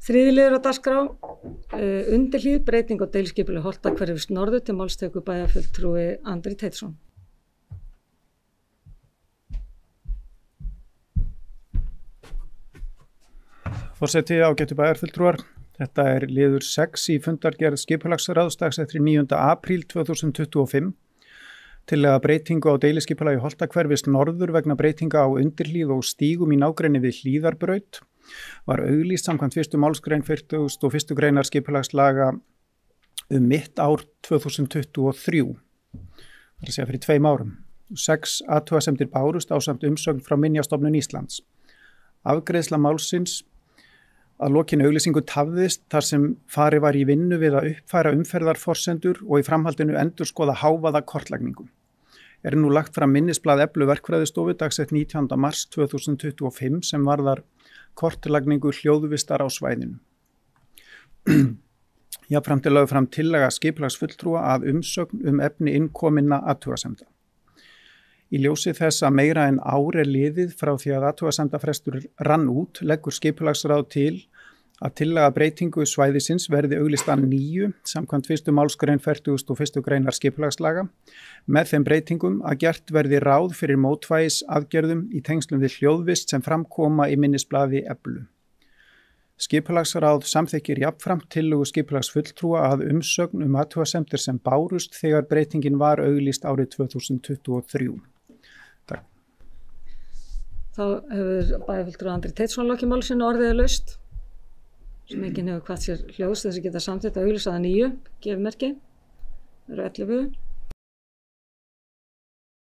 Þriðji liður á dagskrá, undirhlíð, breyting á deiliskipulagi Holtahverfis norður, til máls tekur bæjarfulltrúi Andri Teitsson. Forseti, ágætu bæjarfulltrúar. Þetta liður 6 í fundargerð skipulagsráðs dagsetri 9. apríl 2025. Tillaga breytingu á deiliskipulagi Holtahverfis norður vegna breytinga á undirhlíð og stígum í nágrenni við Hlíðarbraut var auglýst samkvæmt 1. málsgrein 41. greinar skipulagslaga mitt ár 2023. Það er að segja fyrir 2 árum. 6 athugasemdir bárust ásamt umsögn frá Minjastofnun Íslands. Afgreiðsla málsins að lokinni auglýsingu tafðist þar sem farið var í vinnu við að uppfæra umferðarforsendur og í framhaldinu endurskoða hávaða kortlagningu. Nú lagt fram minnisblað Eflu verkfræðistofu dagsett 19. mars 2025 sem varðar kortlagningu hljóðvistar á svæðinu. Jafnframt lögð fram tillaga skipulagsfulltrúa að umsögn efni innkominna athugasemda. Í ljósi þess að meira en ár liðið frá því að athugasemdafrestur rann út, leggur skipulagsráð til að tillaga breytingu svæðisins verði auglýst að nýju samkvæmt 1. málsgrein 41. greinar skipulagslaga með þeim breytingum að gert verði ráð fyrir mótvægis aðgerðum í tengslum við hljóðvist sem framkoma í minnisblaði Eflu. Skipulagsráð samþykkir jafnframt tillögu skipulagsfulltrúa að umsögn athugasemdir sem bárust þegar breytingin var auglýst árið 2023. Takk. Þá hefur bæjarfulltrúi Andri Teitsson lokið máli sínu, orðið laust. Sem enginn hefur kvatt sér hljóðs þess að geta samþykkt að auglýsa að nýju, gefið merki. Það eru 11.